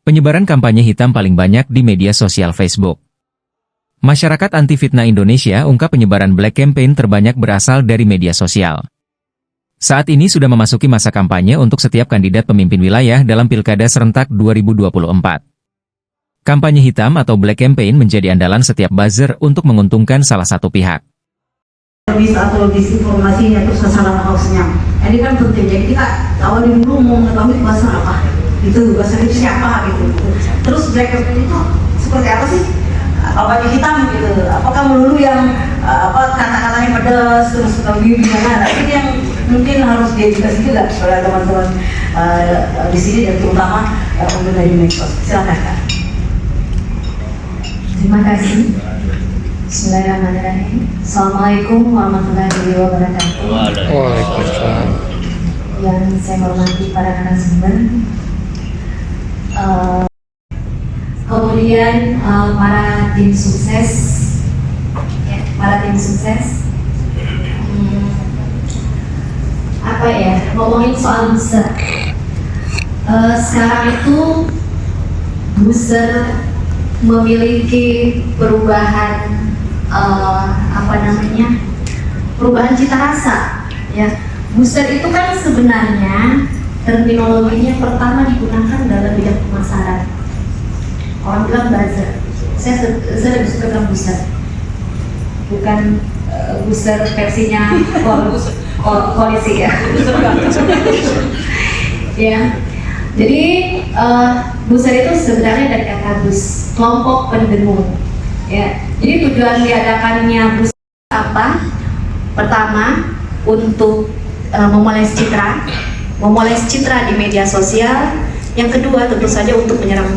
Penyebaran kampanye hitam paling banyak di media sosial Facebook. Masyarakat Anti Fitnah Indonesia ungkap penyebaran Black Campaign terbanyak berasal dari media sosial. Saat ini sudah memasuki masa kampanye untuk setiap kandidat pemimpin wilayah dalam Pilkada serentak 2024. Kampanye hitam atau Black Campaign menjadi andalan setiap buzzer untuk menguntungkan salah satu pihak. Atau disinformasinya atau sasaran hoaxnya. Ini kan penting, jadi kita awalnya dulu mau mengetahui bahasa apa, itu bahasa itu siapa gitu. Terus Black Campaign itu seperti apa sih? Kampanye hitam gitu. Apakah melulu yang kata-katanya pedas terus gimana? Ini yang mungkin harus diedukasi juga oleh teman-teman di sini dan terutama pengguna di medsos. Silakan Kak. Terima kasih. Bismillahirrahmanirrahim. Assalamualaikum warahmatullahi wabarakatuh. Waalaikumsalam. Yang saya hormati para narasumber, kemudian para tim sukses, ngomongin soal booster. Sekarang itu booster memiliki perubahan perubahan cita rasa, ya. Booster itu kan sebenarnya terminologinya pertama digunakan dalam bidang pemasaran. Orang bilang buzzer. Saya lebih suka bilang booster, bukan booster versinya koalisi ya. Ya. Jadi booster itu sebenarnya dari kata bus, kelompok pendengung. Ya. Jadi tujuan diadakannya booster apa? Pertama, untuk memoles citra di media sosial. Yang kedua, tentu saja untuk menyerang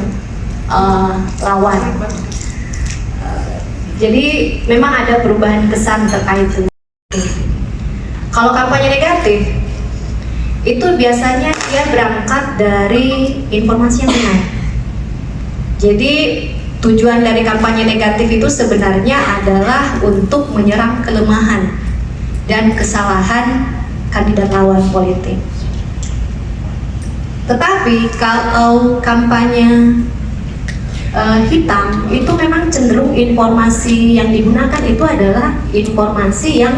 lawan. Jadi memang ada perubahan kesan terkait dengan itu. Kalau kampanye negatif, itu biasanya dia berangkat dari informasi yang benar. Jadi tujuan dari kampanye negatif itu sebenarnya adalah untuk menyerang kelemahan dan kesalahan kandidat lawan politik. Tetapi kalau kampanye hitam itu memang cenderung informasi yang digunakan itu adalah informasi yang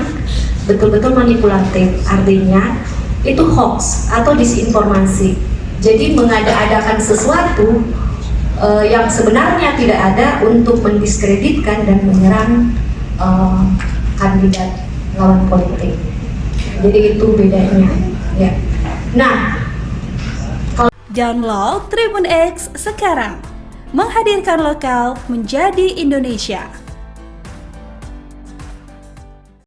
betul-betul manipulatif, artinya itu hoax atau disinformasi. Jadi mengada-adakan sesuatu yang sebenarnya tidak ada untuk mendiskreditkan dan menyerang kandidat lawan politik. Jadi itu bedanya, ya. Nah, download Tribun X sekarang, menghadirkan lokal menjadi Indonesia.